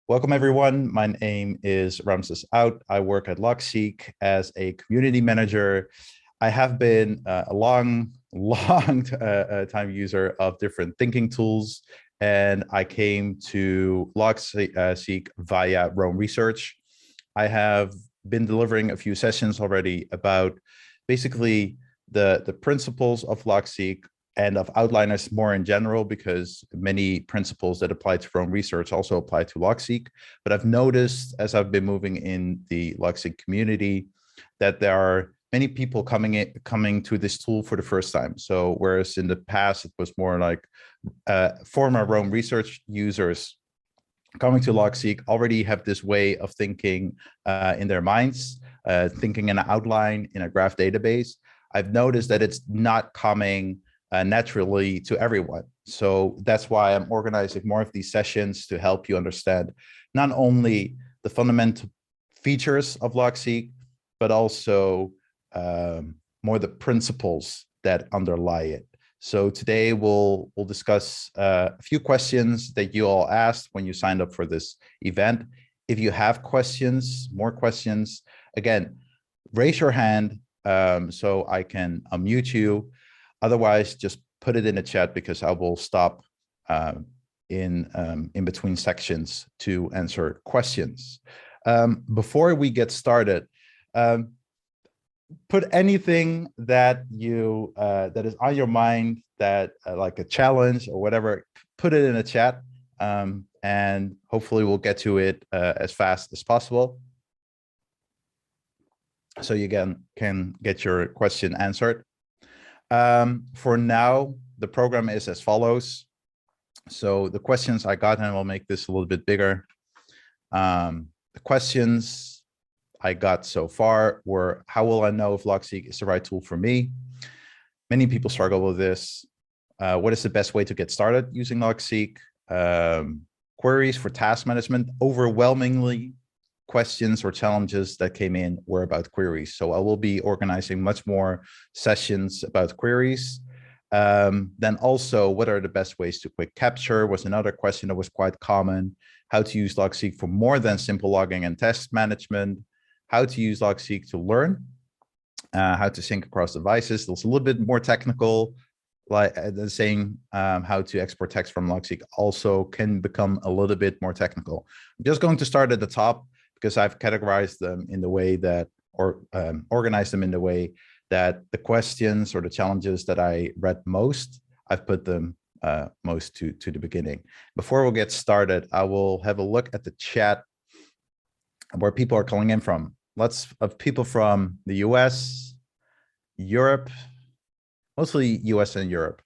Welcome, everyone. My name is Ramses Oudt. I work at Logseq as a community manager. I have been a long time user of different thinking tools, and I came to Logseq via Rome Research. I have been delivering a few sessions already about basically the principles of Logseq and of outliners more in general, because many principles that apply to Rome Research also apply to Logseq. But I've noticed as I've been moving in the Logseq community that there are many people coming to this tool for the first time. So whereas in the past it was more like former Rome Research users coming to Logseq already have this way of thinking in their minds, thinking in an outline in a graph database. I've noticed that it's not coming naturally to everyone. So that's why I'm organizing more of these sessions to help you understand not only the fundamental features of Logseq, but also more the principles that underlie it. So today we'll discuss a few questions that you all asked when you signed up for this event. If you have questions, more questions, again, raise your hand so I can unmute you. Otherwise, just put it in the chat because I will stop in between sections to answer questions. Before we get started, put anything that you that is on your mind, that like a challenge or whatever, put it in the chat, and hopefully we'll get to it as fast as possible, so you can get your question answered. For now, the program is as follows. So the questions I got, and we'll make this a little bit bigger. The questions I got so far were, how will I know if Logseq is the right tool for me? Many people struggle with this. What is the best way to get started using Logseq? Queries for task management. Overwhelmingly, questions or challenges that came in were about queries. So I will be organizing much more sessions about queries. Then also, what are the best ways to quick capture was another question that was quite common. How to use Logseq for more than simple logging and task management. How to use Logseq to learn. How to sync across devices. It's a little bit more technical, like saying how to export text from Logseq also can become a little bit more technical. I'm just going to start at the top, because I've categorized them in the way that, or organized them in the way that the questions or the challenges that I read most, I've put them most to the beginning. Before we'll get started, I will have a look at the chat where people are calling in from. Lots of people from the US, Europe, mostly US and Europe.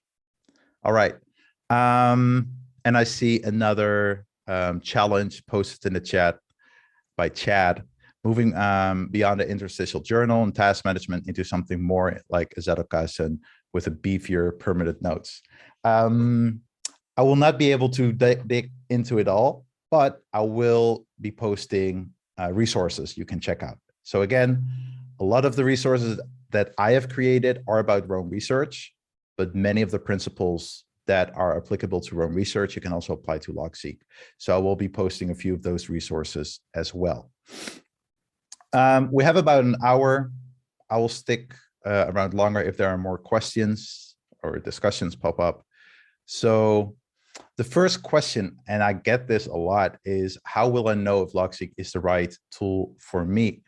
All right. And I see another challenge posted in the chat by Chad, moving beyond the interstitial journal and task management into something more like a Zettelkasten with a beefier permitted notes. I will not be able to dig into it all, but I will be posting resources you can check out. So again, a lot of the resources that I have created are about Rome Research, but many of the principles that are applicable to Rome Research, you can also apply to Logseq. So I will be posting a few of those resources as well. We have about an hour. I will stick around longer if there are more questions or discussions pop up. So the first question, and I get this a lot, is how will I know if Logseq is the right tool for me?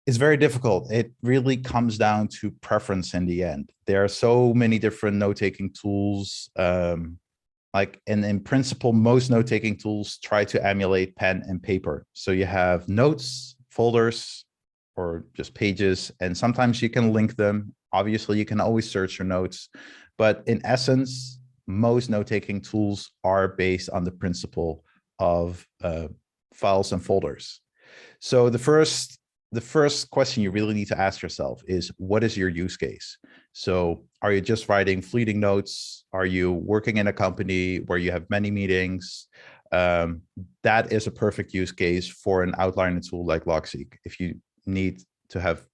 It's very difficult. It really comes down to preference in the end. There are so many different note-taking tools. And in principle, most note-taking tools try to emulate pen and paper. So you have notes, folders, or just pages, and sometimes you can link them. Obviously, you can always search your notes. But in essence, most note-taking tools are based on the principle of files and folders. So the first question you really need to ask yourself is, what is your use case? So are you just writing fleeting notes? Are you working in a company where you have many meetings? That is a perfect use case for an outliner tool like Logseq. If you need to have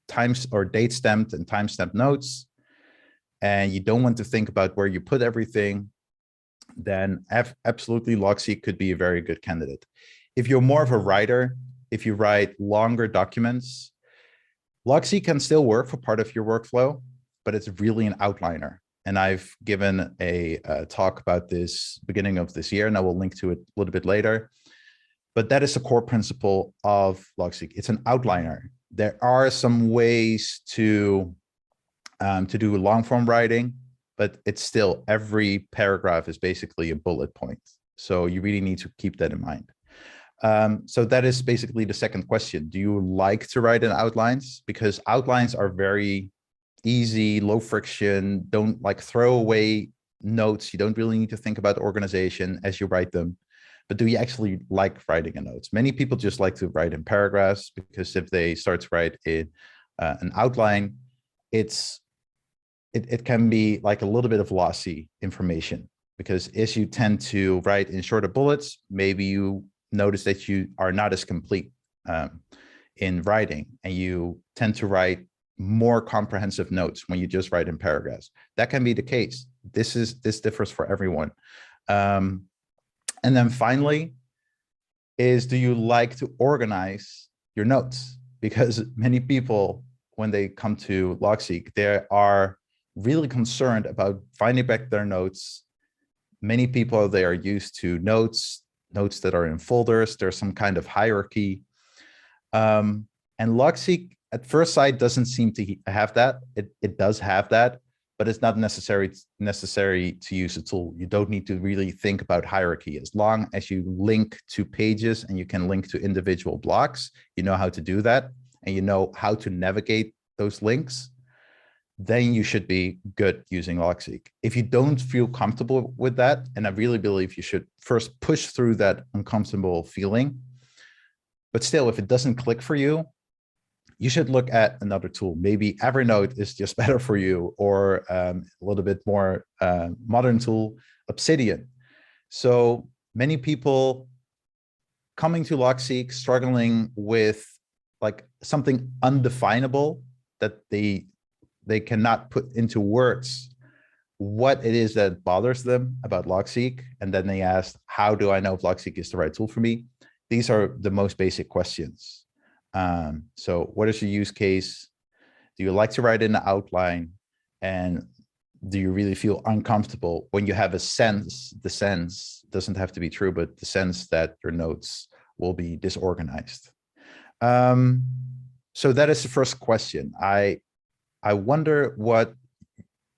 times or date stamped and time stamped notes, and you don't want to think about where you put everything, then absolutely Logseq could be a very good candidate. If you're more of a writer, if you write longer documents, Logseq can still work for part of your workflow, but it's really an outliner. And I've given a talk about this beginning of this year, and I will link to it a little bit later. But that is the core principle of Logseq. It's an outliner. There are some ways to do long form writing, but it's still, every paragraph is basically a bullet point. So you really need to keep that in mind. So that is basically the second question. Do you like to write in outlines? Because outlines are very easy, low friction, don't like throw away notes. You don't really need to think about organization as you write them. But do you actually like writing in notes? Many people just like to write in paragraphs, because if they start to write in an outline, it can be like a little bit of lossy information, because as you tend to write in shorter bullets, maybe you notice that you are not as complete in writing, and you tend to write more comprehensive notes when you just write in paragraphs. That can be the case. This differs for everyone. And then finally is, do you like to organize your notes? Because many people, when they come to Logseq, they are really concerned about finding back their notes. Many people, they are used to notes that are in folders. There's some kind of hierarchy. And Logseq at first sight doesn't seem to have that. It does have that, but it's not necessary to use the tool. You don't need to really think about hierarchy. As long as you link to pages and you can link to individual blocks, you know how to do that, and you know how to navigate those links, then you should be good using Logseq. If you don't feel comfortable with that, and I really believe you should first push through that uncomfortable feeling, but still, if it doesn't click for you, you should look at another tool. Maybe Evernote is just better for you, or a little bit more modern tool, Obsidian. So many people coming to Logseq struggling with like something undefinable that they cannot put into words what it is that bothers them about Logseq. And then they ask, how do I know if Logseq is the right tool for me? These are the most basic questions. So what is your use case? Do you like to write in the outline? And do you really feel uncomfortable when you have a sense, the sense doesn't have to be true, but the sense that your notes will be disorganized? So that is the first question. I wonder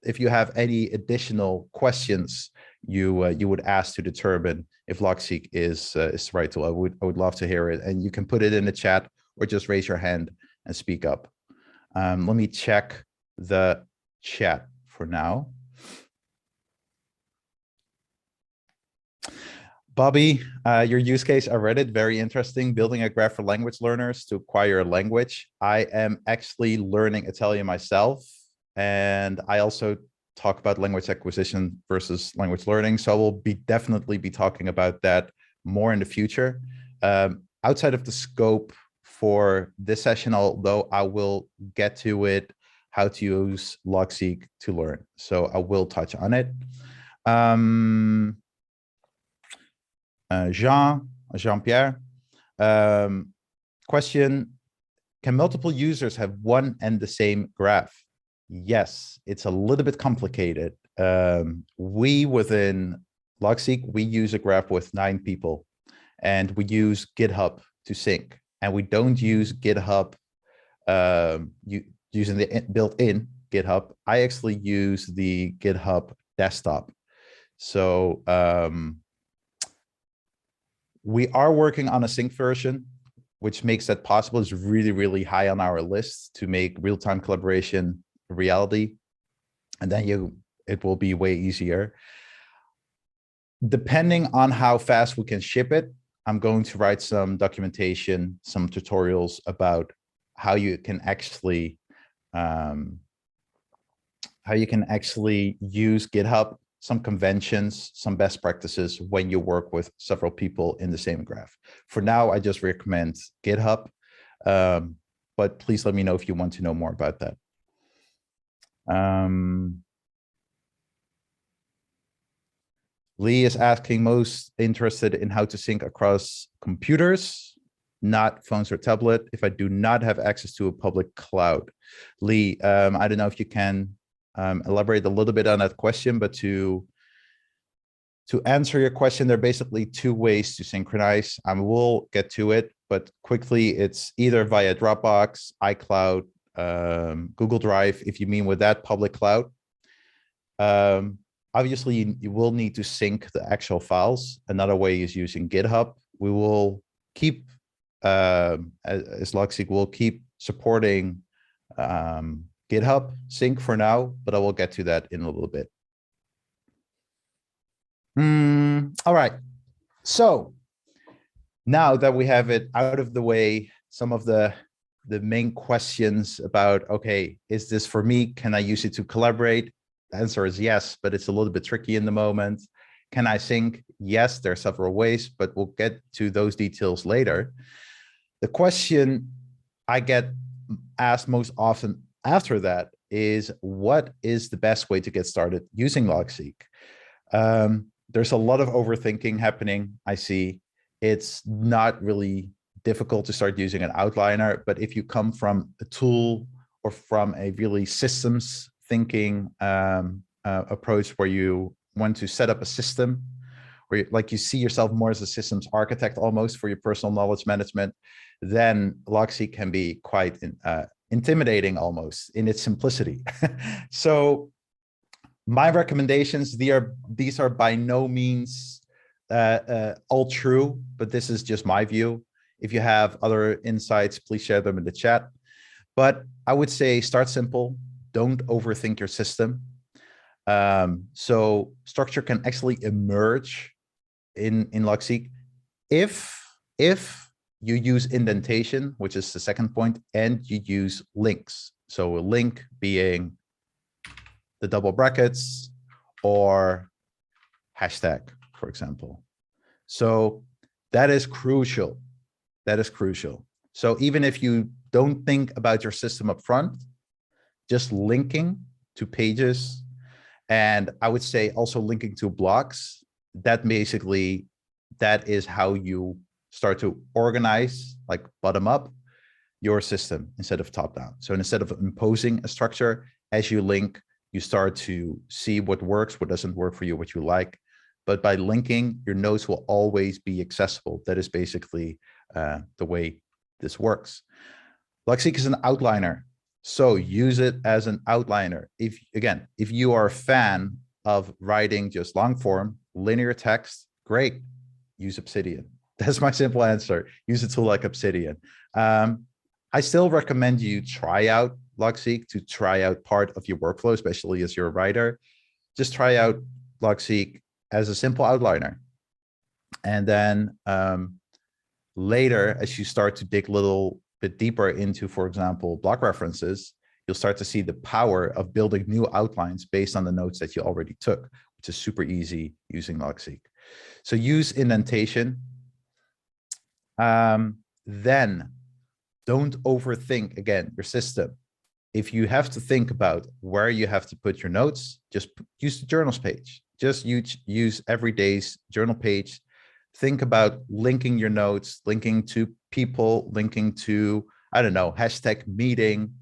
if you have any additional questions you would ask to determine if Logseq is the right tool. I would love to hear it, and you can put it in the chat or just raise your hand and speak up. Let me check the chat for now. Bobby, your use case, I read it, very interesting. Building a graph for language learners to acquire a language. I am actually learning Italian myself, and I also talk about language acquisition versus language learning. So I will definitely be talking about that more in the future. Outside of the scope for this session, although I will get to it, how to use Logseq to learn. So I will touch on it. Jean-Pierre, question, can multiple users have one and the same graph? Yes, it's a little bit complicated. We within Logseq, we use a graph with 9 people, and we use GitHub to sync, and we don't use GitHub using the built-in GitHub. I actually use the GitHub desktop. So we are working on a sync version, which makes that possible. It's really, really high on our list to make real-time collaboration a reality. And then it will be way easier. Depending on how fast we can ship it, I'm going to write some documentation, some tutorials about how you can actually use GitHub, some conventions, some best practices when you work with several people in the same graph. For now, I just recommend GitHub, but please let me know if you want to know more about that. Lee is asking, most interested in how to sync across computers, not phones or tablet, if I do not have access to a public cloud. Lee, I don't know if you can elaborate a little bit on that question, but to answer your question, there are basically two ways to synchronize. We'll get to it, but quickly, it's either via Dropbox, iCloud, Google Drive, if you mean with that public cloud. Obviously, you will need to sync the actual files. Another way is using GitHub. We will keep, as Logseq, will keep supporting GitHub sync for now, but I will get to that in a little bit. All right. So now that we have it out of the way, some of the main questions about, okay, is this for me? Can I use it to collaborate? The answer is yes, but it's a little bit tricky in the moment. Can I sync? Yes, there are several ways, but we'll get to those details later. The question I get asked most often after that is, what is the best way to get started using Logseq? There's a lot of overthinking happening. I see it's not really difficult to start using an outliner, but if you come from a tool or from a really systems thinking approach where you want to set up a system, where you see yourself more as a systems architect almost for your personal knowledge management, then Logseq can be quite intimidating almost in its simplicity. So my recommendations, these are by no means all true, but this is just my view. If you have other insights, please share them in the chat. But I would say start simple. Don't overthink your system. So structure can actually emerge in Logseq if you use indentation, which is the second point, and you use links. So a link being the double brackets or hashtag, for example. So that is crucial. That is crucial. So even if you don't think about your system up front, just linking to pages, and I would say also linking to blocks, that is how you start to organize, like bottom up, your system instead of top down. So instead of imposing a structure, as you link, you start to see what works, what doesn't work for you, what you like. But by linking, your notes will always be accessible. That is basically the way this works. Logseq is an outliner, so use it as an outliner. If you are a fan of writing just long form, linear text, great, use Obsidian. That's my simple answer. Use a tool like Obsidian. I still recommend you try out Logseq to try out part of your workflow, especially as you're a writer. Just try out Logseq as a simple outliner. And then later, as you start to dig a little bit deeper into, for example, block references, you'll start to see the power of building new outlines based on the notes that you already took, which is super easy using Logseq. So use indentation. Then don't overthink, again, your system. If you have to think about where you have to put your notes, just use the journals page. Just use every day's journal page. Think about linking your notes, linking to people, linking to, I don't know, hashtag meeting.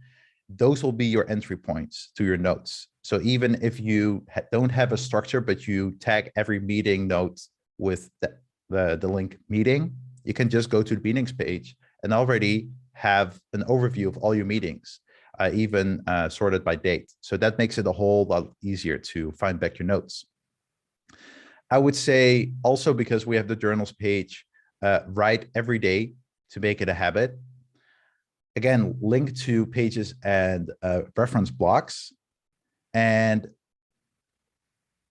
Those will be your entry points to your notes. So even if you don't have a structure, but you tag every meeting note with the link meeting, you can just go to the meetings page and already have an overview of all your meetings, even sorted by date. So that makes it a whole lot easier to find back your notes. I would say also, because we have the journals page, write every day to make it a habit. Again, link to pages and reference blocks. And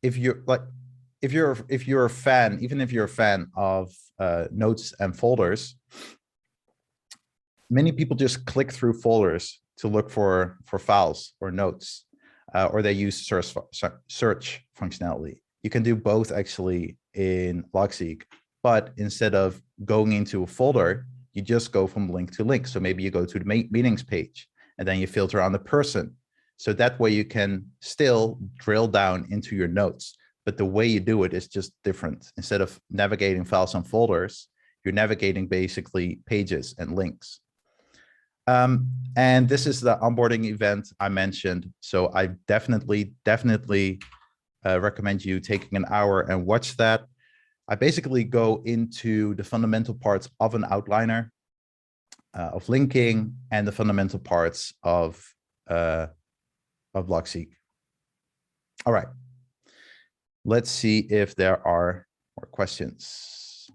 if you're a fan, even if you're a fan of notes and folders, many people just click through folders to look for files or notes, or they use search functionality. You can do both actually in Logseq, but instead of going into a folder, you just go from link to link. So maybe you go to the meetings page and then you filter on the person. So that way you can still drill down into your notes, but the way you do it is just different. Instead of navigating files and folders, you're navigating basically pages and links. And this is the onboarding event I mentioned. So I definitely recommend you taking an hour and watch that. I basically go into the fundamental parts of an outliner, of linking, and the fundamental parts of Logseq. All right. Let's see if there are more questions.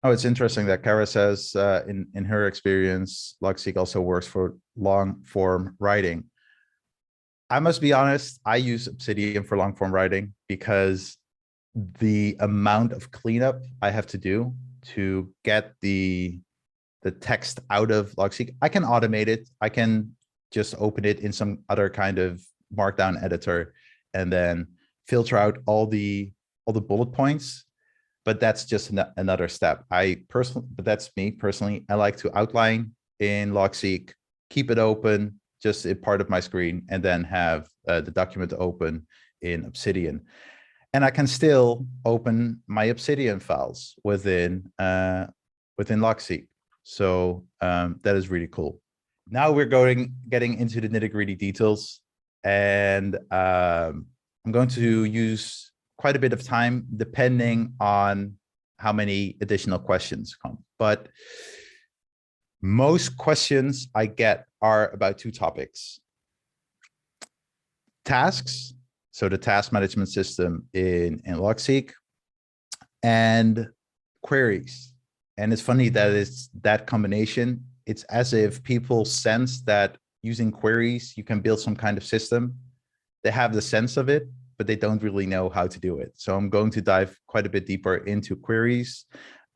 Oh, it's interesting that Kara says in her experience, Logseq also works for long form writing. I must be honest, I use Obsidian for long form writing because the amount of cleanup I have to do to get the text out of Logseq, I can automate it. I can just open it in some other kind of markdown editor and then filter out all the bullet points. But that's just another step. But that's me personally. I like to outline in Logseq, keep it open, just a part of my screen, and then have the document open in Obsidian. And I can still open my Obsidian files within Logseq. So that is really cool. Now we're getting into the nitty-gritty details, and I'm going to use quite a bit of time depending on how many additional questions come. But most questions I get are about two topics: tasks, so the task management system in Logseq, and queries. And it's funny that it's that combination. It's as if people sense that using queries, you can build some kind of system. They have the sense of it, but they don't really know how to do it. So I'm going to dive quite a bit deeper into queries.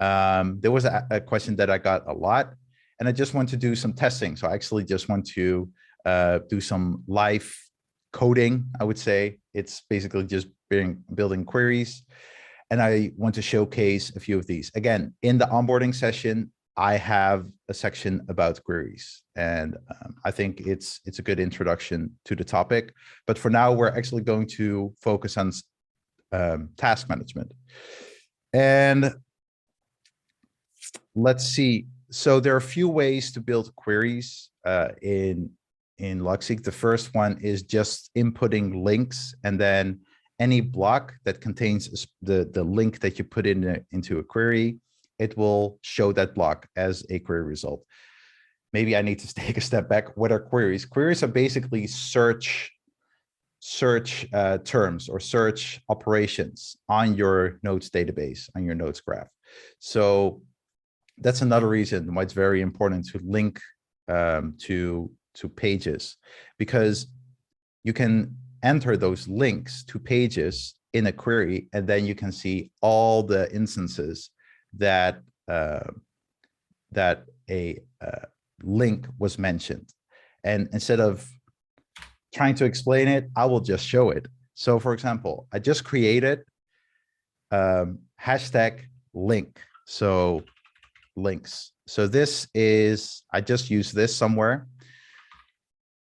There was a question that I got a lot, and I just want to do some testing. So I actually just want to do some live coding, I would say. It's basically just building queries. And I want to showcase a few of these. Again, in the onboarding session, I have a section about queries, and I think it's a good introduction to the topic. But for now, we're actually going to focus on task management. And let's see. So there are a few ways to build queries in Logseq. The first one is just inputting links, and then any block that contains the link that you put into a query, it will show that block as a query result. Maybe I need to take a step back. What are queries? Queries are basically search terms or search operations on your nodes database, on your nodes graph. So that's another reason why it's very important to link to pages, because you can enter those links to pages in a query, and then you can see all the instances that a link was mentioned. And instead of trying to explain it, I will just show it. So for example, I just created hashtag link. So links. So this is, I just used this somewhere.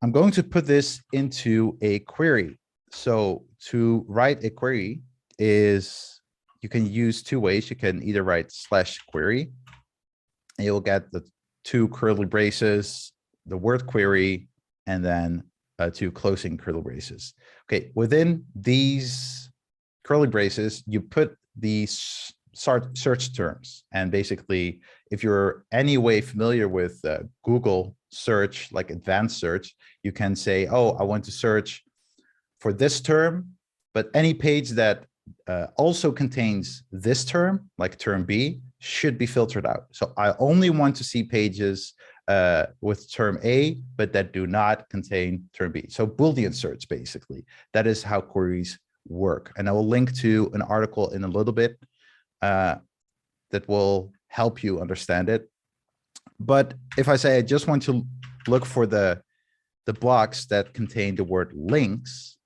I'm going to put this into a query. So to write a query is, you can use two ways. You can either write /query, and you'll get the two curly braces, the word query, and then two closing curly braces. Okay, within these curly braces, you put these search terms. And basically, if you're any way familiar with Google search, like advanced search, you can say, oh, I want to search for this term, but any page that also contains this term, like term B, should be filtered out. So I only want to see pages with term A, but that do not contain term B. So Boolean search, basically. That is how queries work. And I will link to an article in a little bit that will help you understand it. But if I say I just want to look for the blocks that contain the word links,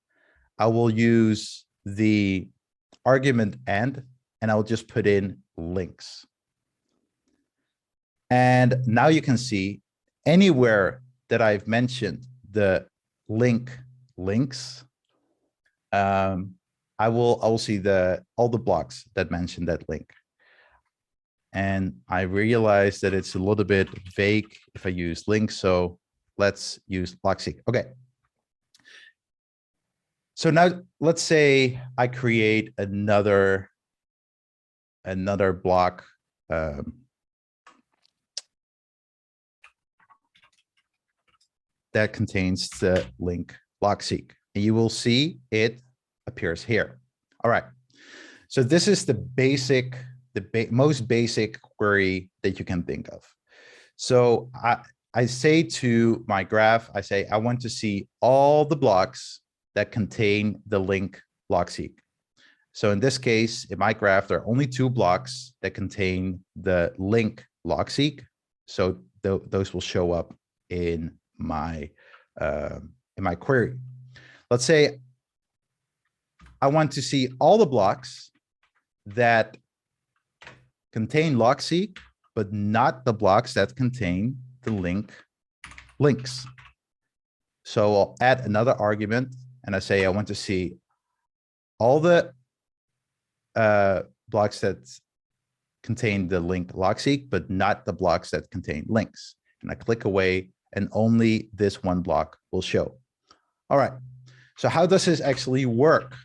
I will use the argument and I will just put in links. And now you can see anywhere that I've mentioned the links, I will see all the blocks that mention that link. And I realize that it's a little bit vague if I use links, so let's use Logseq. Okay. So now let's say I create another block that contains the link Logseq. And you will see it appears here. All right. So this is the basic, most basic query that you can think of. So I say to my graph, I say, I want to see all the blocks that contain the link Logseq. So in this case, in my graph, there are only 2 blocks that contain the link Logseq. So those will show up in my query. Let's say I want to see all the blocks that contain Logseq, but not the blocks that contain the links. So I'll add another argument and I say I want to see all the blocks that contain the link Logseq, but not the blocks that contain links. And I click away and only this one block will show. All right, so how does this actually work?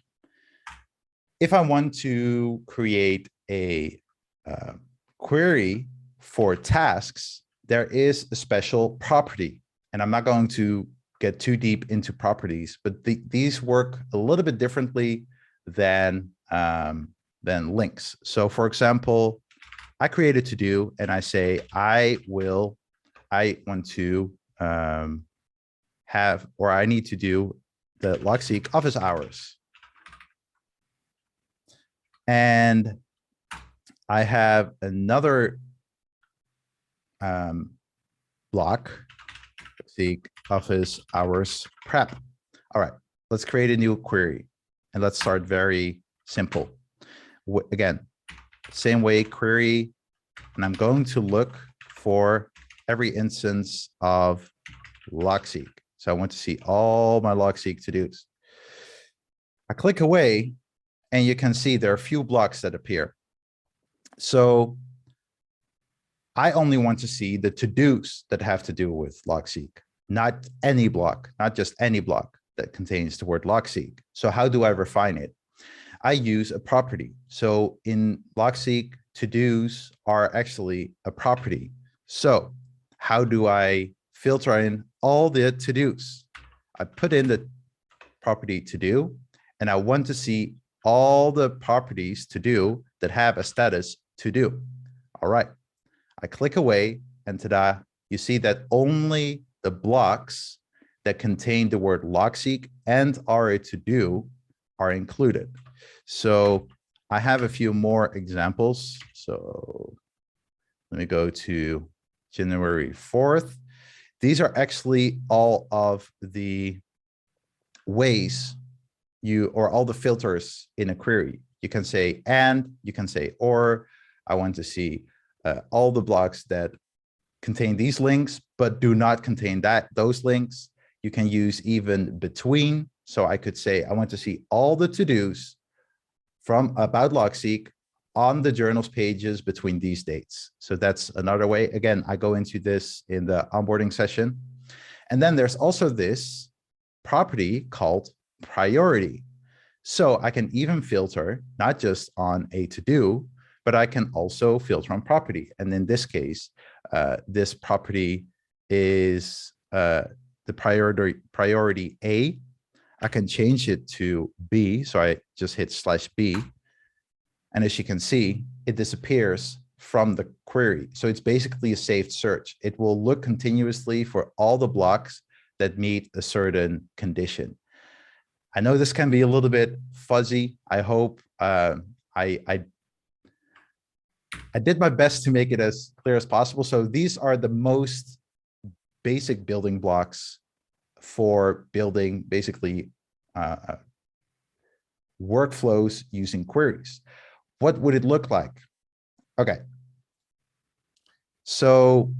If I want to create a query for tasks, there is a special property, and I'm not going to get too deep into properties, but these work a little bit differently than links. So for example, I create a to-do and I say, I want to have, or I need to do the Logseq office hours. And I have another block, Logseq office hours prep. All right, let's create a new query and let's start very simple. Again, same way, query, and I'm going to look for every instance of Logseq. So I want to see all my Logseq to-dos. I click away and you can see there are a few blocks that appear. So I only want to see the to-dos that have to do with Logseq, not any block, not just any block that contains the word Logseq. So how do I refine it? I use a property. So in Logseq, to-dos are actually a property. So how do I filter in all the to-dos? I put in the property to-do, and I want to see all the properties to-do that have a status to-do. All right, I click away, and ta-da, you see that only the blocks that contain the word Logseq and are a to-do are included. So I have a few more examples. So let me go to January 4th. These are actually all of the ways or all the filters in a query. You can say and, you can say or. I want to see all the blocks that contain these links, but do not contain those links. You can use even between. So I could say, I want to see all the to-dos from about Logseq on the journals pages between these dates. So that's another way. Again, I go into this in the onboarding session. And then there's also this property called priority. So I can even filter not just on a to-do, but I can also filter on property. And in this case, this property is the priority A. I can change it to B. So I just hit /B. And as you can see, it disappears from the query. So it's basically a saved search. It will look continuously for all the blocks that meet a certain condition. I know this can be a little bit fuzzy. I hope I did my best to make it as clear as possible. So these are the most basic building blocks for building basically workflows using queries. What would it look like? Okay. So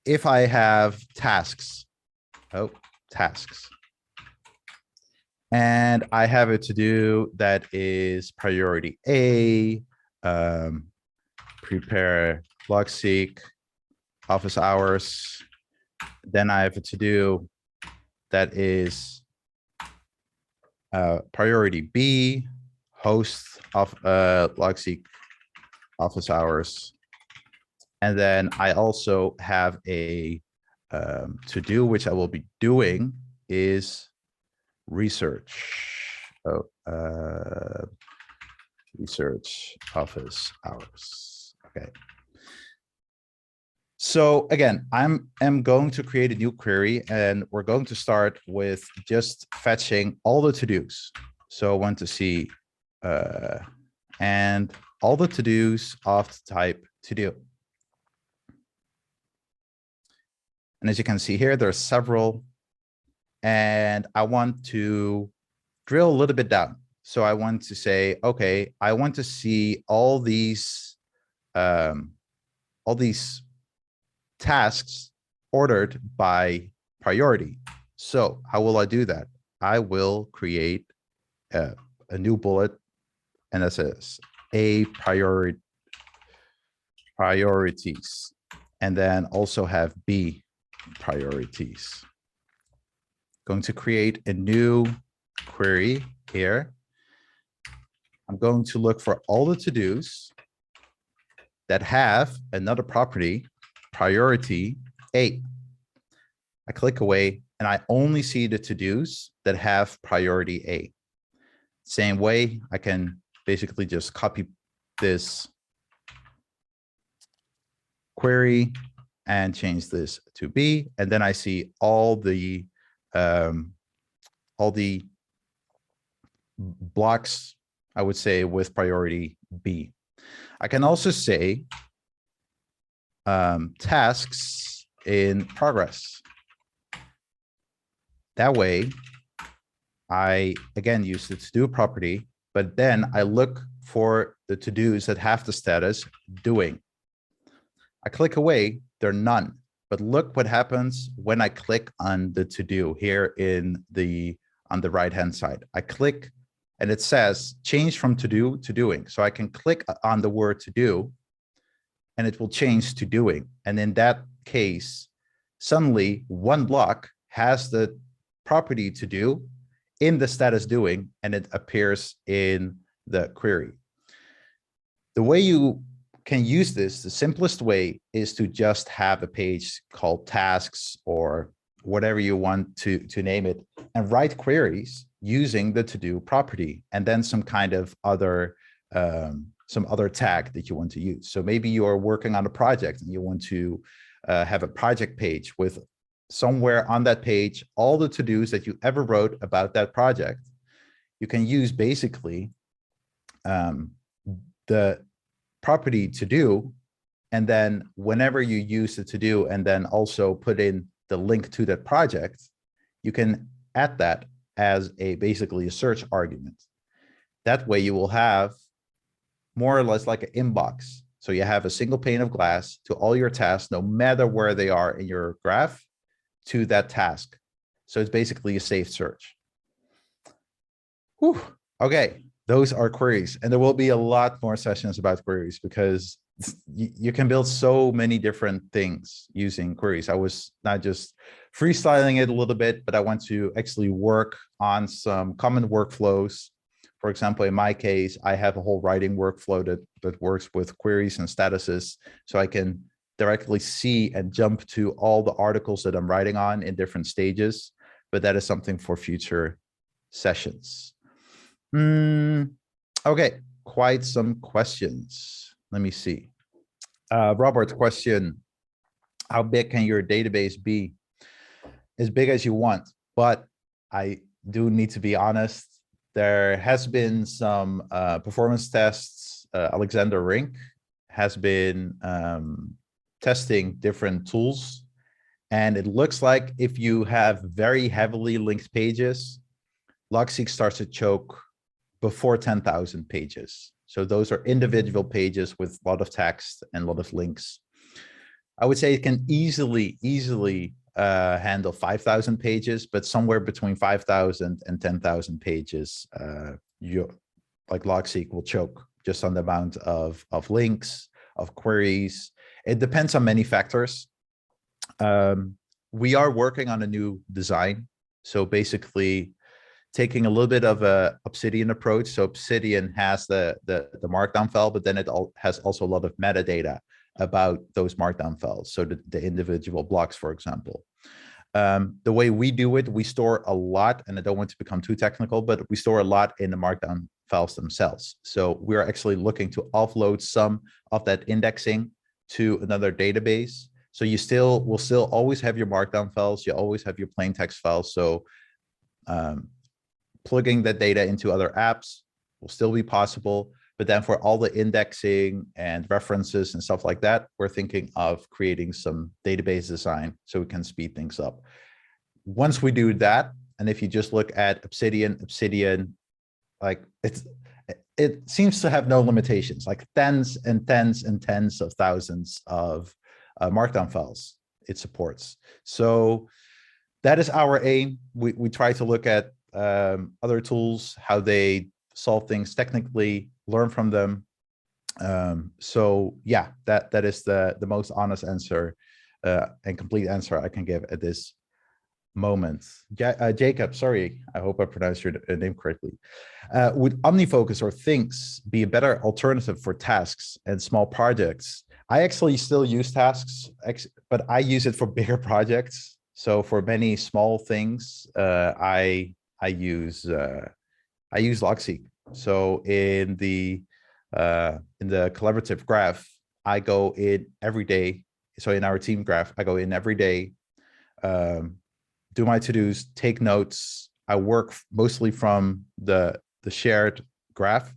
if I have tasks, tasks, and I have a to-do that is priority A, prepare Logseq, office hours. Then I have a to-do that is priority B, host of Logseq, office hours. And then I also have a to-do, which I will be doing is research. Research office hours. Okay. So again, I'm going to create a new query, and we're going to start with just fetching all the to-dos. So I want to see and all the to-dos of the type to-do. And as you can see here, there are several, and I want to drill a little bit down. So I want to say, okay, I want to see all these tasks ordered by priority. So how will I do that? I will create a new bullet, and that says A priorities, and then also have B priorities. Going to create a new query here. I'm going to look for all the to-dos that have another property, priority A. I click away, and I only see the to-dos that have priority A. Same way, I can basically just copy this query and change this to B, and then I see all the blocks, I would say, with priority B. I can also say tasks in progress. That way, I again use the to-do property, but then I look for the to-dos that have the status doing. I click away, they're none. But look what happens when I click on the to-do here on the right-hand side. I click and it says change from to-do to doing. So I can click on the word to-do and it will change to doing. And in that case, suddenly one block has the property to do in the status doing, and it appears in the query. The way you can use this, the simplest way is to just have a page called tasks or whatever you want to name it, and write queries using the to-do property, and then some kind of other some other tag that you want to use. So maybe you're working on a project and you want to have a project page with somewhere on that page all the to-dos that you ever wrote about that project. You can use basically the property to do, and then whenever you use the to do and then also put in the link to that project, you can add that as basically a search argument. That way you will have more or less like an inbox. So you have a single pane of glass to all your tasks, no matter where they are in your graph, to that task. So it's basically a safe search. Whew. Okay, those are queries. And there will be a lot more sessions about queries because you can build so many different things using queries. I was not just freestyling it a little bit, but I want to actually work on some common workflows. For example, in my case, I have a whole writing workflow that works with queries and statuses, so I can directly see and jump to all the articles that I'm writing on in different stages, but that is something for future sessions. Okay, quite some questions. Let me see. Robert, question: how big can your database be? As big as you want, but I do need to be honest. There has been some performance tests. Alexander Rink has been testing different tools, and it looks like if you have very heavily linked pages, Logseq starts to choke before 10,000 pages. So those are individual pages with a lot of text and a lot of links. I would say it can easily handle 5,000 pages, but somewhere between 5,000 and 10,000 pages, like Logseq will choke just on the amount of links, of queries. It depends on many factors. We are working on a new design. So basically taking a little bit of a Obsidian approach. So Obsidian has the markdown file, but then it has also a lot of metadata about those markdown files. So the individual blocks, for example. The way we do it, we store a lot, and I don't want to become too technical, but we store a lot in the markdown files themselves. So we're actually looking to offload some of that indexing to another database. So you will still always have your markdown files. You always have your plain text files. So plugging that data into other apps will still be possible. But then for all the indexing and references and stuff like that, we're thinking of creating some database design so we can speed things up. Once we do that, and if you just look at Obsidian, like it seems to have no limitations, like tens and tens and tens of thousands of markdown files it supports. So that is our aim. We try to look at other tools, how they solve things technically, learn from them. So yeah, that is the most honest answer and complete answer I can give at this moment. Jacob, sorry, I hope I pronounced your name correctly. Would OmniFocus or Things be a better alternative for tasks and small projects? I actually still use tasks, but I use it for bigger projects. So for many small things, I use Logseq. So in the collaborative graph, I go in every day. So in our team graph, I go in every day, do my to-dos, take notes. I work mostly from the shared graph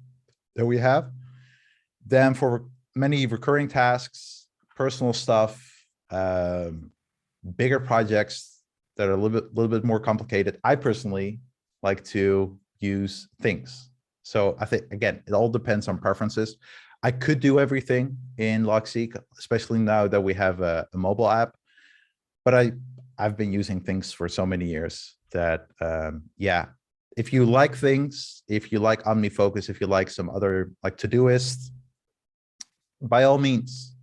that we have. Then for many recurring tasks, personal stuff, bigger projects that are a little bit more complicated, I personally like to use Things. So I think, again, it all depends on preferences. I could do everything in Logseq, especially now that we have a mobile app, but I've been using Things for so many years that, yeah, if you like Things, if you like OmniFocus, if you like some other like Todoist, by all means,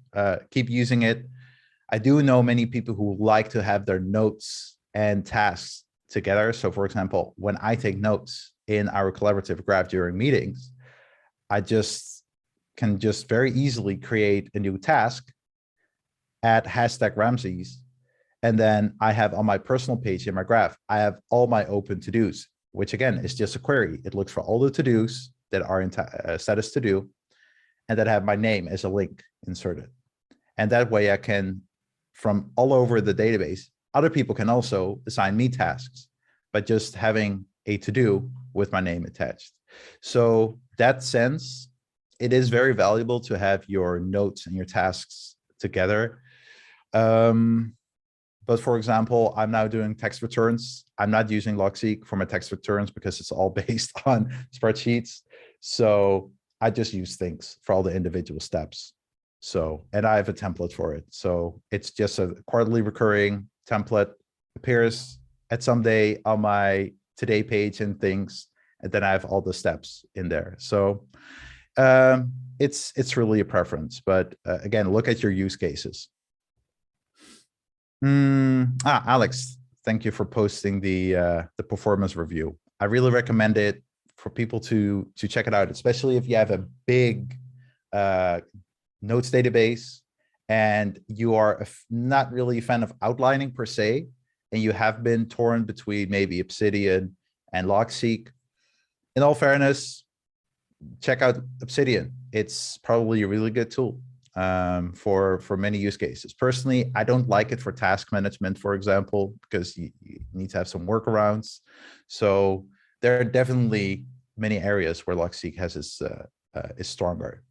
keep using it. I do know many people who like to have their notes and tasks together. So for example, when I take notes in our collaborative graph during meetings, I can very easily create a new task, add hashtag Ramses, and then I have on my personal page in my graph, I have all my open to-dos, which again is just a query. It looks for all the to-dos that are in status to do, and that have my name as a link inserted. And that way I can, from all over the database, other people can also assign me tasks by just having a to-do with my name attached. So that sense, it is very valuable to have your notes and your tasks together. But for example, I'm now doing text returns. I'm not using Logseq for my text returns because it's all based on spreadsheets. So I just use Things for all the individual steps. So, and I have a template for it. So it's just a quarterly recurring template, appears at some day on my today page and Things, and then I have all the steps in there. So it's really a preference, but again, look at your use cases. Alex, thank you for posting the performance review. I really recommend it for people to check it out, especially if you have a big notes database and you are not really a fan of outlining per se, and you have been torn between maybe Obsidian and Logseq. In all fairness, check out Obsidian. It's probably a really good tool for many use cases. Personally, I don't like it for task management, for example, because you need to have some workarounds. So there are definitely many areas where Logseq has is stronger.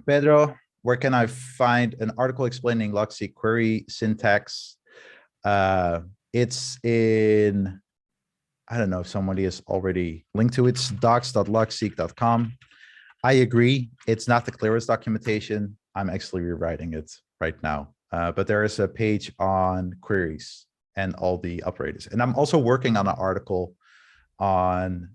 Pedro, where can I find an article explaining Logseq query syntax? It's in I don't know if somebody has already linked to it. It's docs.logseq.com. I agree. It's not the clearest documentation. I'm actually rewriting it right now. But there is a page on queries and all the operators. And I'm also working on an article on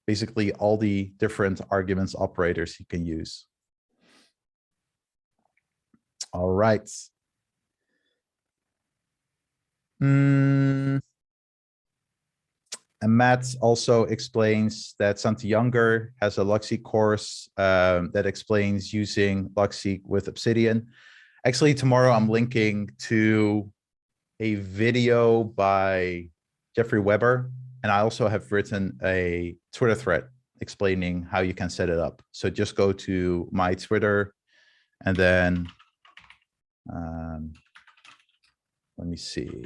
basically all the different arguments operators you can use. All right. And Matt also explains that Santi Younger has a Logseq course that explains using Logseq with Obsidian. Actually, tomorrow I'm linking to a video by Jeffrey Weber, and I also have written a Twitter thread explaining how you can set it up. So just go to my Twitter and then let me see.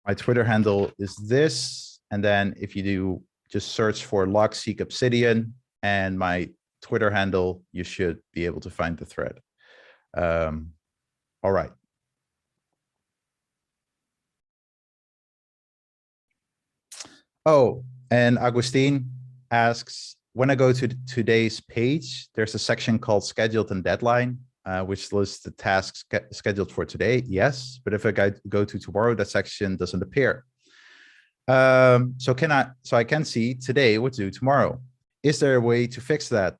My Twitter handle is this. And then if you do just search for Logseq Obsidian and my Twitter handle, you should be able to find the thread. All right. Oh, and Agustin asks, when I go to today's page, there's a section called scheduled and deadline, which lists the tasks scheduled for today. Yes, but if I go to tomorrow, that section doesn't appear. So I can see today what to do tomorrow. Is there a way to fix that?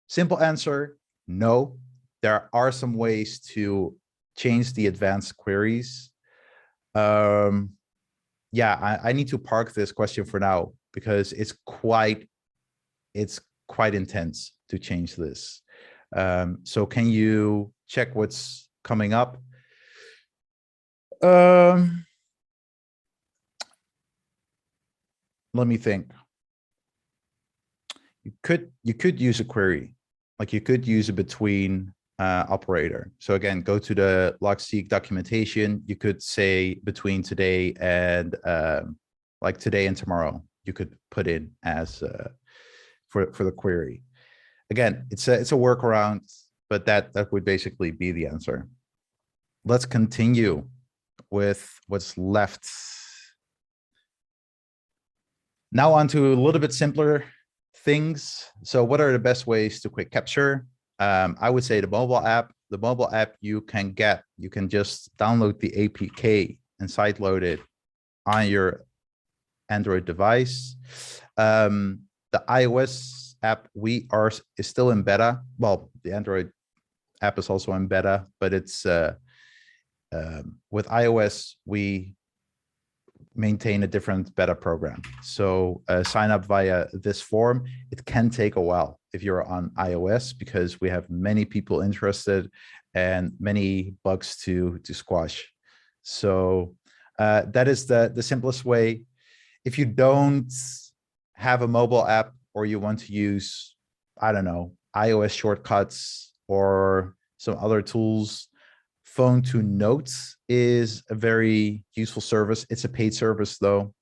Simple answer, no. There are some ways to change the advanced queries. Yeah, I need to park this question for now because it's quite intense to change this. So can you check what's coming up? Let me think. You could use a query, like you could use a between operator. So again, go to the Logseq documentation. You could say between today and like today and tomorrow. You could put in as for the query. Again, it's a workaround, but that would basically be the answer. Let's continue with what's left. Now on to a little bit simpler things. So what are the best ways to quick capture? I would say the mobile app. The mobile app you can just download the APK and sideload it on your Android device. The iOS app is still in beta. Well, the Android app is also in beta, but it's with iOS we maintain a different beta program. So sign up via this form. It can take a while if you're on iOS because we have many people interested and many bugs to squash. So that is the simplest way. If you don't have a mobile app or you want to use, I don't know, iOS shortcuts or some other tools, Phone to Notes is a very useful service. It's a paid service though.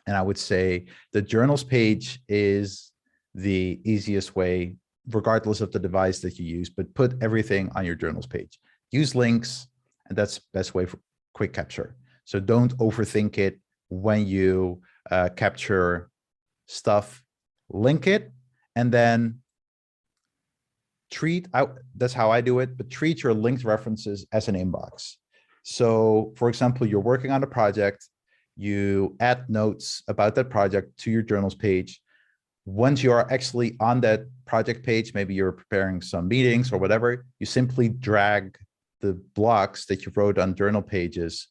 And I would say the journals page is the easiest way, regardless of the device that you use, but put everything on your journals page. Use links, and that's the best way for quick capture. So don't overthink it when you capture stuff. Link it, and then that's how I do it, but treat your linked references as an inbox. So for example, you're working on a project, you add notes about that project to your journals page. Once you are actually on that project page, maybe you're preparing some meetings or whatever, you simply drag the blocks that you wrote on journal pages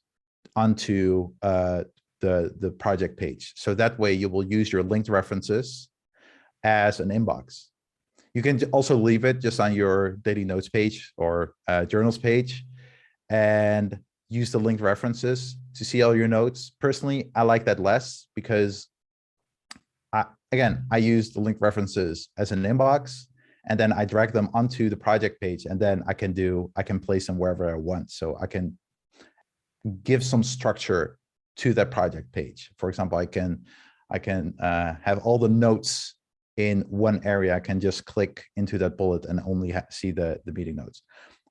onto the project page. So that way you will use your linked references as an inbox. You can also leave it just on your daily notes page or journals page and use the linked references to see all your notes. Personally, I like that less because I use the linked references as an inbox and then I drag them onto the project page and then I can place them wherever I want. So I can give some structure to that project page. For example, I can have all the notes in one area. I can just click into that bullet and only see the meeting notes.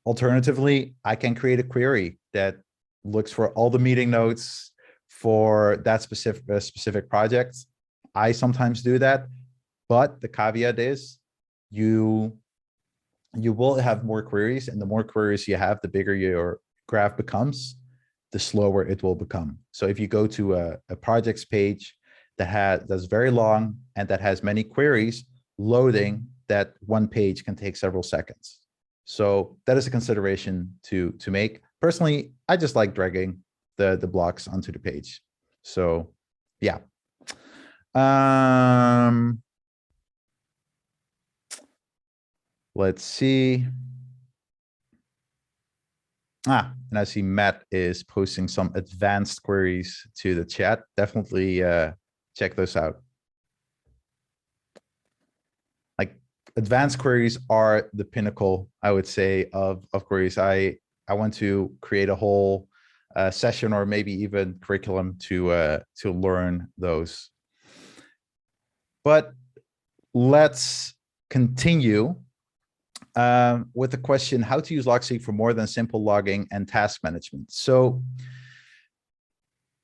Alternatively, I can create a query that looks for all the meeting notes for that specific project. I sometimes do that, but the caveat is you will have more queries, and the more queries you have, the bigger your graph becomes, the slower it will become. So if you go to a projects page that's very long and that has many queries, loading that one page can take several seconds. So that is a consideration to make. Personally, I just like dragging the blocks onto the page. So yeah. Let's see. And I see Matt is posting some advanced queries to the chat. Definitely check those out. Like, advanced queries are the pinnacle, I would say, of queries. I want to create a whole session or maybe even curriculum to learn those. But let's continue with the question, how to use Logseq for more than simple logging and task management. So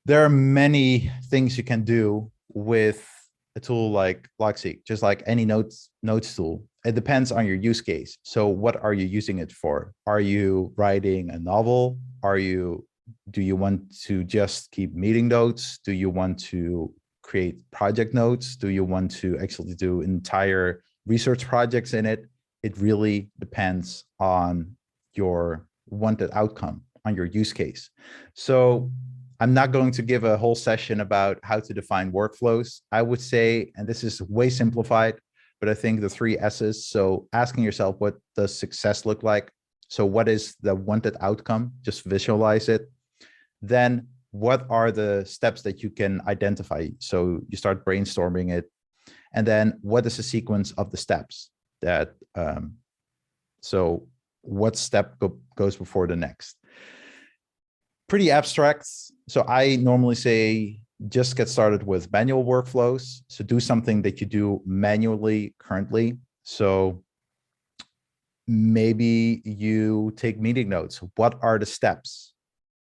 there are many things you can do with a tool like Logseq, just like any notes tool. It depends on your use case. So what are you using it for? Are you writing a novel? Do you want to just keep meeting notes? Do you want to create project notes? Do you want to actually do entire research projects in it? It really depends on your wanted outcome, on your use case. So I'm not going to give a whole session about how to define workflows. I would say, and this is way simplified, but I think the 3 S's. So asking yourself, what does success look like? So what is the wanted outcome? Just visualize it. Then what are the steps that you can identify? So you start brainstorming it. And then what is the sequence of the steps that, so what step goes before the next? Pretty abstract. So I normally say, just get started with manual workflows. So do something that you do manually currently. So maybe you take meeting notes. What are the steps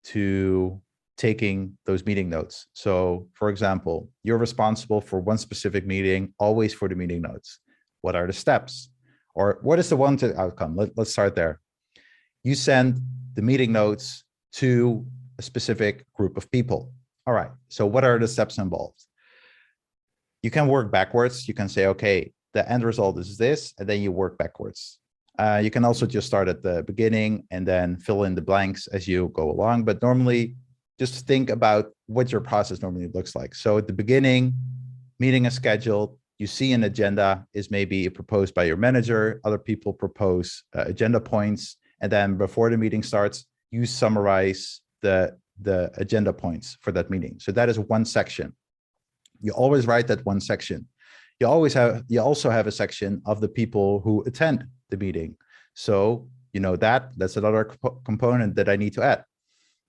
to taking those meeting notes? So for example, you're responsible for one specific meeting, always for the meeting notes. What are the steps? Or what is the wanted outcome? Let's start there. You send the meeting notes to a specific group of people. All right, so what are the steps involved? You can work backwards. You can say, okay, the end result is this, and then you work backwards. You can also just start at the beginning and then fill in the blanks as you go along. But normally, just think about what your process normally looks like. So at the beginning, meeting is scheduled. You see an agenda is maybe proposed by your manager. Other people propose agenda points. And then before the meeting starts, you summarize the agenda points for that meeting. So that is one section. You always write that one section. You also have a section of the people who attend the meeting. So you know that's another component that I need to add.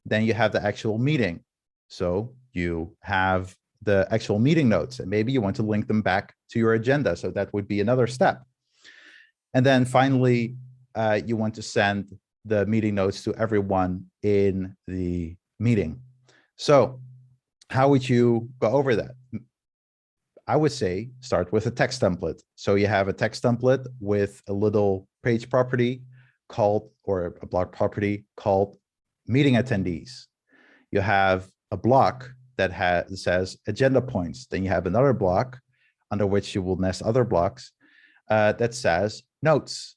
Then you have the actual meeting. So you have the actual meeting notes, and maybe you want to link them back to your agenda. So that would be another step. And then finally, you want to send the meeting notes to everyone in the meeting. So how would you go over that? I would say start with a text template. So you have a text template with a little page property called, or a block property called meeting attendees. You have a block that says agenda points. Then you have another block under which you will nest other blocks that says notes.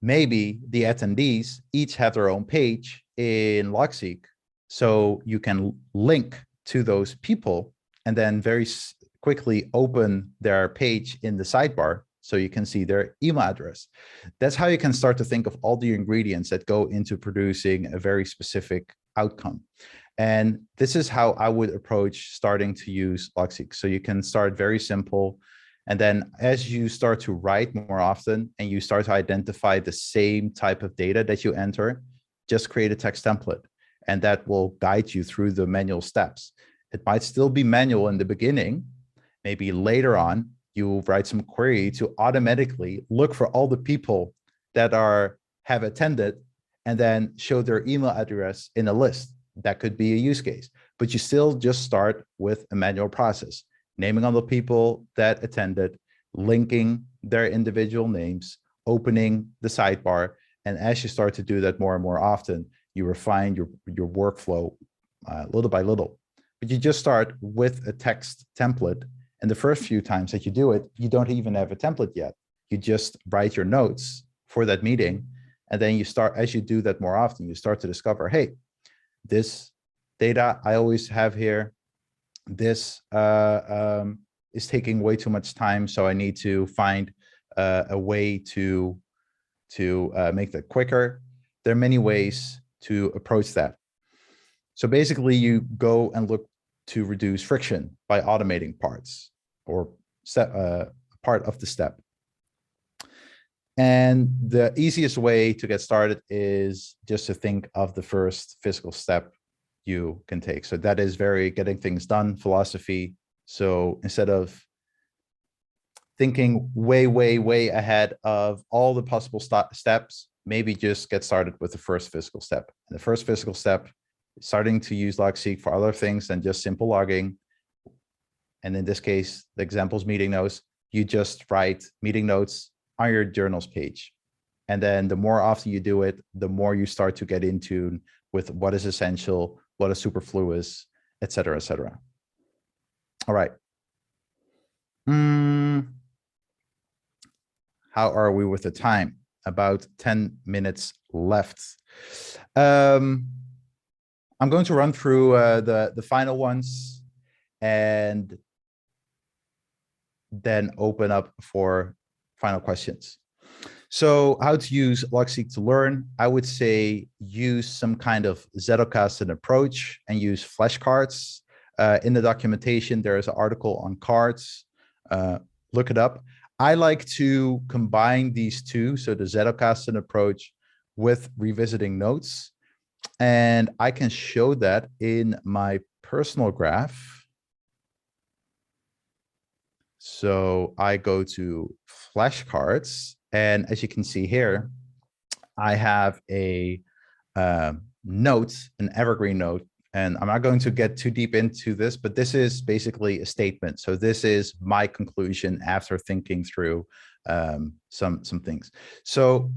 Maybe the attendees each have their own page in Logseq, so you can link to those people and then very quickly open their page in the sidebar so you can see their email address. That's how you can start to think of all the ingredients that go into producing a very specific outcome. And this is how I would approach starting to use Logseq. So you can start very simple. And then as you start to write more often and you start to identify the same type of data that you enter, just create a text template, and that will guide you through the manual steps. It might still be manual in the beginning. Maybe later on, you write some query to automatically look for all the people that have attended and then show their email address in a list. That could be a use case, but you still just start with a manual process, naming all the people that attended, linking their individual names, opening the sidebar. And as you start to do that more and more often, you refine your workflow little by little. But you just start with a text template. And the first few times that you do it, you don't even have a template yet. You just write your notes for that meeting. And then you start, as you do that more often, you start to discover, hey, this data I always have here, this is taking way too much time. So I need to find a way to make that quicker. There are many ways to approach that. So basically you go and look to reduce friction by automating parts or part of the step. And the easiest way to get started is just to think of the first physical step you can take. So that is very getting things done philosophy. So instead of thinking way ahead of all the possible steps, maybe just get started with the first physical step. And the first physical step, starting to use Logseq for other things than just simple logging. And in this case, the examples meeting notes, you just write meeting notes on your journals page. And then the more often you do it, the more you start to get into with what is essential, what is superfluous, et cetera, et cetera. All right. How are we with the time? About 10 minutes left. I'm going to run through the final ones and then open up for final questions. So how to use Logseq to learn? I would say use some kind of Zettelkasten approach and use flashcards. In the documentation, there is an article on cards. Look it up. I like to combine these two, so the Zettelkasten approach with revisiting notes. And I can show that in my personal graph. So I go to flashcards, and as you can see here, I have a note, an evergreen note, and I'm not going to get too deep into this, but this is basically a statement. So this is my conclusion after thinking through some things. So,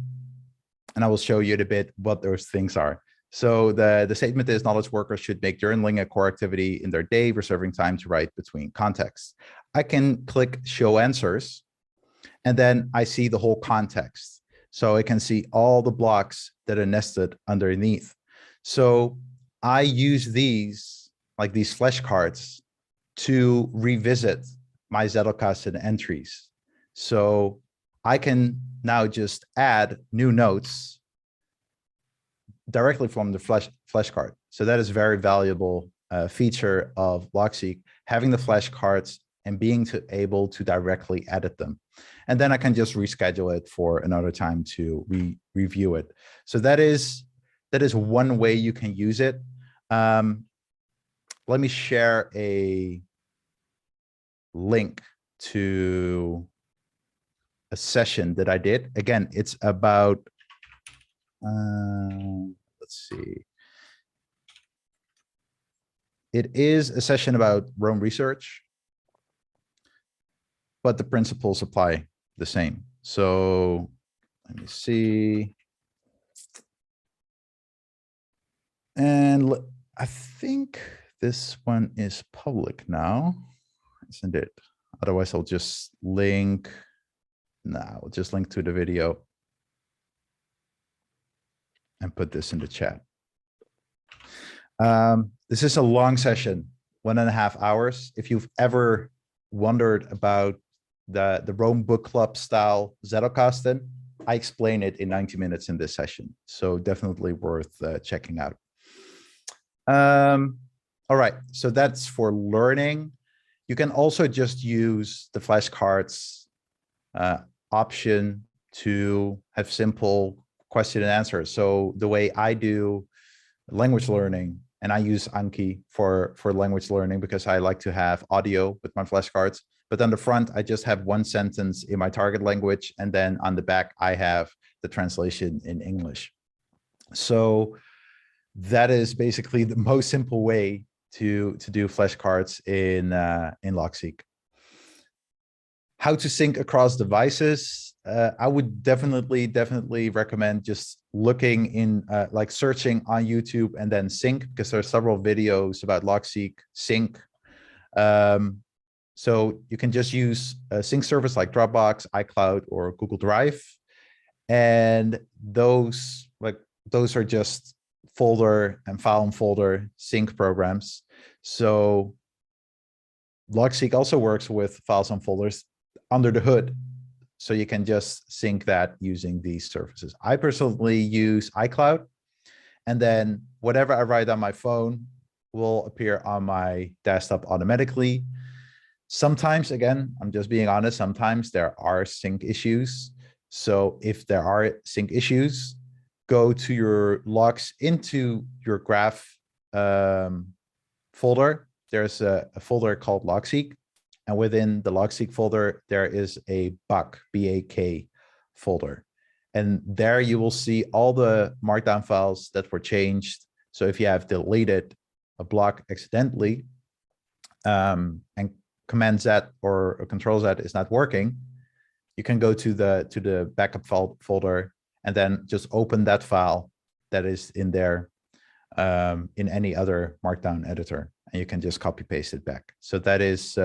and I will show you in a bit what those things are. So the statement is knowledge workers should make journaling a core activity in their day, reserving time to write between contexts. I can click show answers, and then I see the whole context. So I can see all the blocks that are nested underneath. So I use these, like these flashcards, to revisit my Zettelkasten entries. So I can now just add new notes directly from the flashcard. So that is a very valuable feature of Logseq, having the flashcards and being able to directly edit them. And then I can just reschedule it for another time to review it. So that is one way you can use it. Let me share a link to a session that I did. Again, it's about, let's see. It is a session about Rome research, but the principles apply the same. So let me see. And I think this one is public now, isn't it? Otherwise, I'll just link. No, I'll just link to the video and put this in the chat. This is a long session, 1.5 hours. If you've ever wondered about the Rome Book Club style Zettelkasten, I explain it in 90 minutes in this session. So definitely worth checking out. All right, so that's for learning. You can also just use the flashcards option to have simple question and answer. So the way I do language learning, and I use Anki for language learning because I like to have audio with my flashcards. But on the front, I just have one sentence in my target language. And then on the back, I have the translation in English. So that is basically the most simple way to do flashcards in Logseq. How to sync across devices. I would definitely recommend just looking in, like searching on YouTube and then sync, because there are several videos about Logseq sync. So you can just use a sync service like Dropbox, iCloud, or Google Drive. And those are just folder and file and folder sync programs. So Logseq also works with files and folders under the hood. So you can just sync that using these services. I personally use iCloud, and then whatever I write on my phone will appear on my desktop automatically. Sometimes, again, I'm just being honest, sometimes there are sync issues. So if there are sync issues, go to your logs into your graph folder. There's a folder called Logseq, and within the Logseq folder, there is a BAK, B-A-K folder. And there you will see all the markdown files that were changed. So if you have deleted a block accidentally, and Command Z or Control Z is not working, you can go to the backup file folder and then just open that file that is in there in any other markdown editor, and you can just copy paste it back. So that is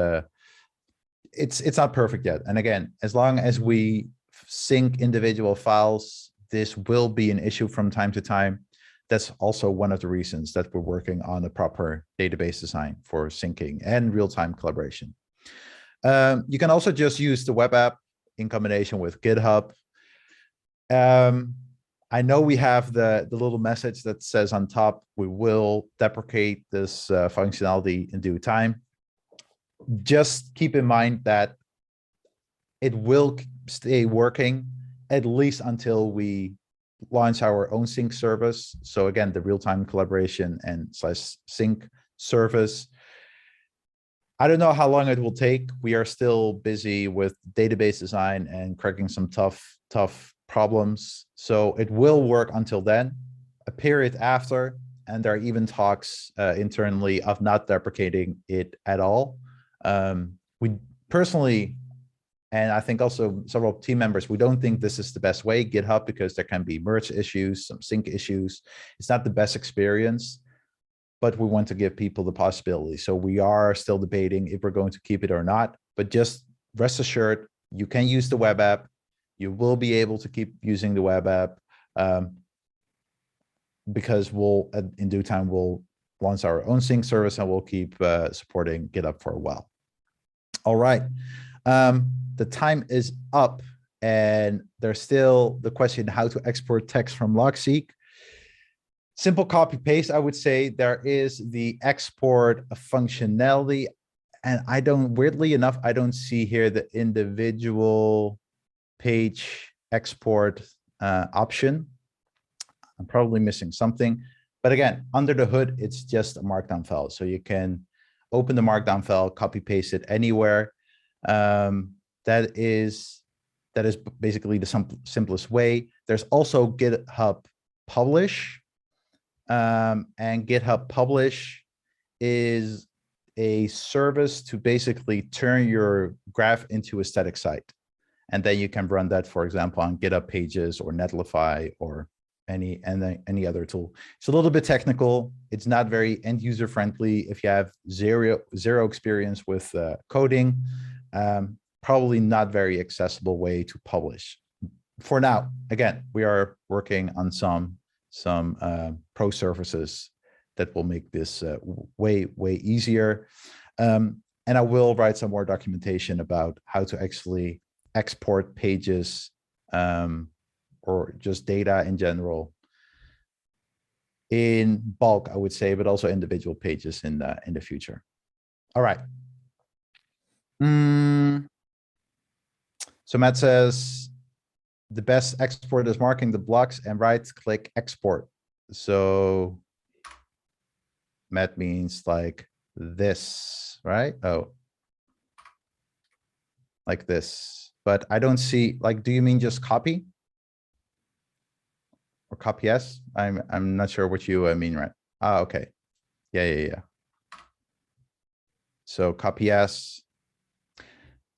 it's not perfect yet. And again, as long as we sync individual files, this will be an issue from time to time. That's also one of the reasons that we're working on a proper database design for syncing and real-time collaboration. You can also just use the web app in combination with GitHub. I know we have the little message that says on top, we will deprecate this functionality in due time. Just keep in mind that it will stay working at least until we launch our own sync service. So again, the real-time collaboration and /sync service. I don't know how long it will take. We are still busy with database design and cracking some tough problems. So it will work until then, a period after, and there are even talks internally of not deprecating it at all. We personally, and I think also several team members, we don't think this is the best way, GitHub, because there can be merge issues, some sync issues. It's not the best experience, but we want to give people the possibility. So we are still debating if we're going to keep it or not, but just rest assured, you can use the web app. You will be able to keep using the web app because we'll, in due time, we'll launch our own sync service and we'll keep supporting GitHub for a while. All right. The time is up, and there's still the question how to export text from Logseq. Simple copy paste, I would say. There is the export functionality, and I don't, weirdly enough, I don't see here the individual page export option. I'm probably missing something, but again, under the hood, it's just a markdown file. So you can open the markdown file, copy paste it anywhere. That is basically the simplest way. There's also GitHub Publish, and GitHub Publish is a service to basically turn your graph into a static site. And then you can run that, for example, on GitHub Pages or Netlify or any other tool. It's a little bit technical. It's not very end user friendly. If you have zero experience with coding, probably not very accessible way to publish. For now, again, we are working on some pro services that will make this way easier. And I will write some more documentation about how to actually export pages or just data in general in bulk, I would say, but also individual pages in the future. All right. So Matt says the best export is marking the blocks and right-click export. So Matt means like this, right? Oh, like this. But I don't see, like, do you mean just copy? or copy S. I'm not sure what you mean, right? Ah, okay. Yeah. So copy S.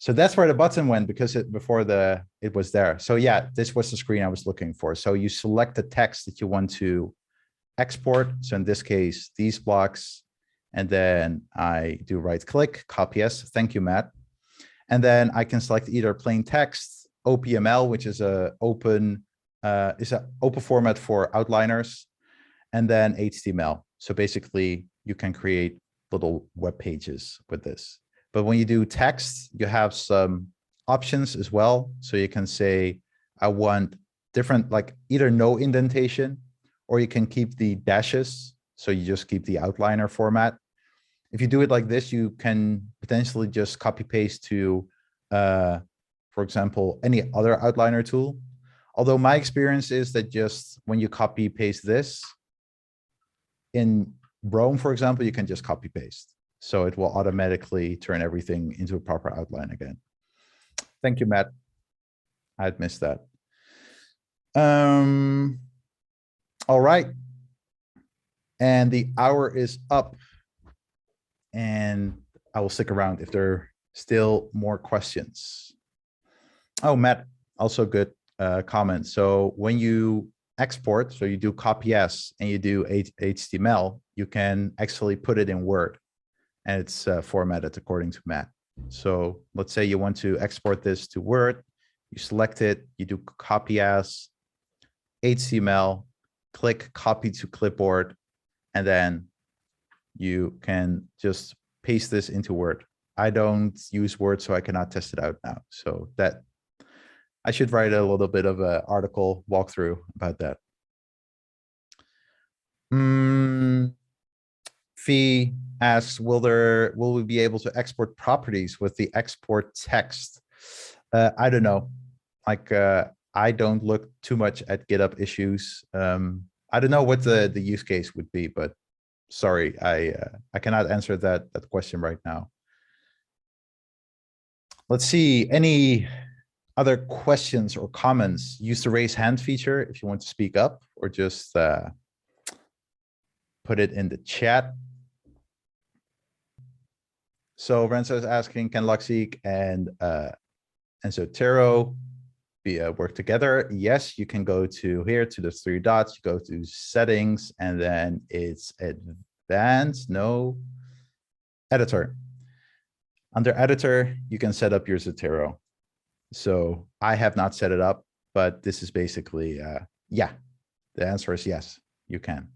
So that's where the button went because it was there. So yeah, this was the screen I was looking for. So you select the text that you want to export. So in this case, these blocks, and then I do right click, copy as. Thank you, Matt. And then I can select either plain text, OPML, which is a open format for outliners, and then HTML. So basically you can create little web pages with this. But when you do text, you have some options as well. So you can say, I want different, like either no indentation, or you can keep the dashes. So you just keep the outliner format. If you do it like this, you can potentially just copy paste to, for example, any other outliner tool. Although my experience is that just when you copy paste this in Rome, for example, you can just copy paste. So it will automatically turn everything into a proper outline again. Thank you, Matt. I'd missed that. All right. And the hour is up. And I will stick around if there are still more questions. Oh, Matt, also good comment. So when you export, so you do copy as and you do HTML, you can actually put it in Word. And it's formatted according to Matt. So let's say you want to export this to Word, you select it, you do copy as, HTML, click copy to clipboard, and then you can just paste this into Word. I don't use Word, so I cannot test it out now. So that I should write a little bit of an article walkthrough about that. Fee asks, will we be able to export properties with the export text? I don't know. Like I don't look too much at GitHub issues. I don't know what the use case would be, but sorry, I cannot answer that question right now. Let's see, any other questions or comments? Use the raise hand feature if you want to speak up, or just put it in the chat. So Renzo is asking, can Logseq and Zotero work together? Yes, you can go to here to the three dots, you go to settings, and then it's advanced, no, editor. Under editor, you can set up your Zotero. So I have not set it up, but this is basically, yeah, the answer is yes, you can.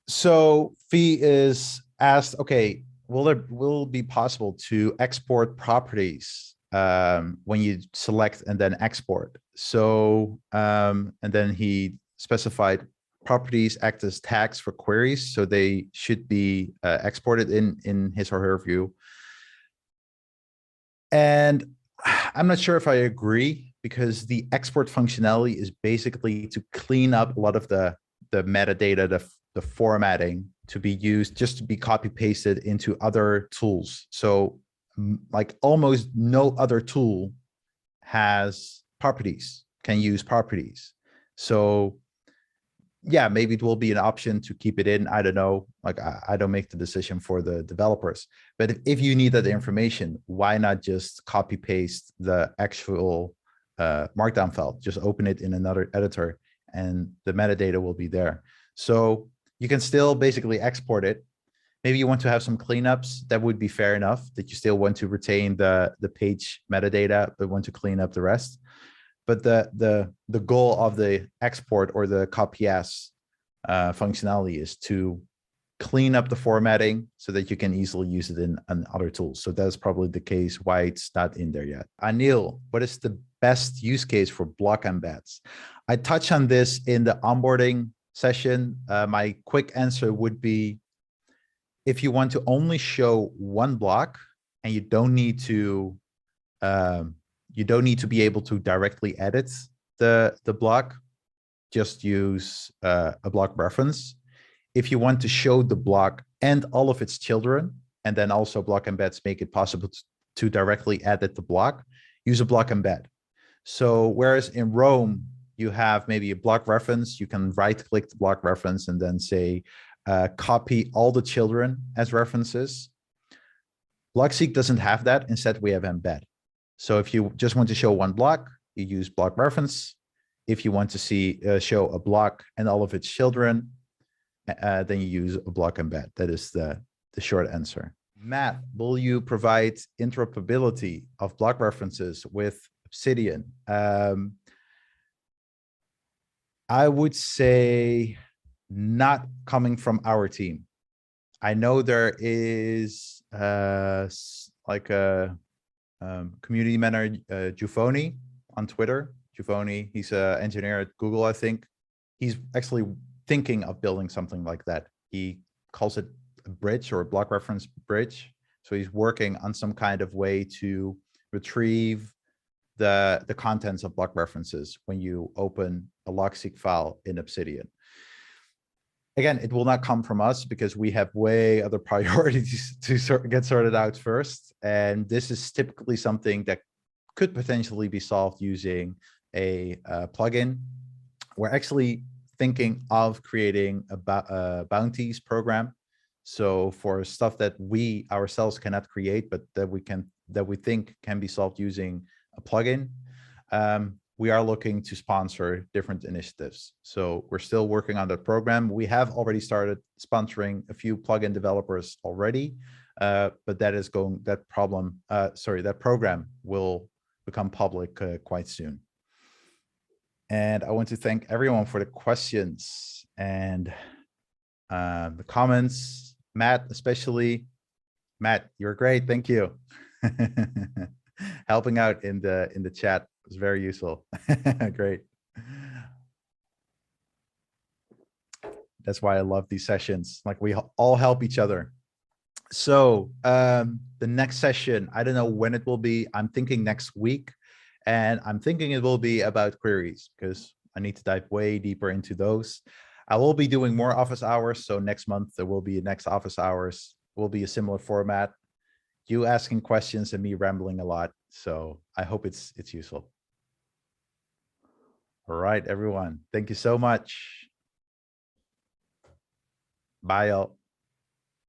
So Fee is asked, okay, will it be possible to export properties when you select and then export? So, and then he specified properties act as tags for queries, so they should be exported in his or her view. And I'm not sure if I agree, because the export functionality is basically to clean up a lot of the metadata, the formatting to be used, just to be copy pasted into other tools. So like almost no other tool has properties, can use properties. So yeah, maybe it will be an option to keep it in. I don't know. Like I don't make the decision for the developers, but if you need that information, why not just copy paste the actual markdown file, just open it in another editor and the metadata will be there. So you can still basically export it. Maybe you want to have some cleanups, that would be fair enough, that you still want to retain the page metadata, but want to clean up the rest. But the goal of the export or the copy as functionality is to clean up the formatting so that you can easily use it in other tools. So that's probably the case why it's not in there yet. Anil, what is the best use case for block embeds? I touched on this in the onboarding session. My quick answer would be, if you want to only show one block and you don't need to be able to directly edit the block, just use a block reference. If you want to show the block and all of its children, and then also block embeds make it possible to directly edit the block, use a block embed. So whereas in Rome, you have maybe a block reference, you can right click the block reference and then say, copy all the children as references. Logseq doesn't have that. Instead, we have embed. So if you just want to show one block, you use block reference. If you want to see show a block and all of its children, then you use a block embed. That is the short answer. Matt, will you provide interoperability of block references with Obsidian? I would say not coming from our team. I know there is like a community manager, Giuffoni on Twitter. Giuffoni, he's an engineer at Google, I think. He's actually thinking of building something like that. He calls it a bridge or a block reference bridge. So he's working on some kind of way to retrieve the contents of block references when you open a Logseq file in Obsidian. Again, it will not come from us because we have way other priorities to get sorted out first. And this is typically something that could potentially be solved using a plugin. We're actually thinking of creating a bounties program. So for stuff that we ourselves cannot create, but that we think can be solved using a plugin, we are looking to sponsor different initiatives. So we're still working on that program. We have already started sponsoring a few plugin developers already, but that program will become public quite soon. And I want to thank everyone for the questions and the comments. Matt, especially. Matt, you're great. Thank you. Helping out in the chat was very useful. Great. That's why I love these sessions. Like we all help each other. So the next session, I don't know when it will be. I'm thinking next week, and I'm thinking it will be about queries because I need to dive way deeper into those. I will be doing more office hours. So next month there will be next office hours. Will be a similar format. You asking questions and me rambling a lot. So I hope it's useful. All right, everyone. Thank you so much. Bye, y'all.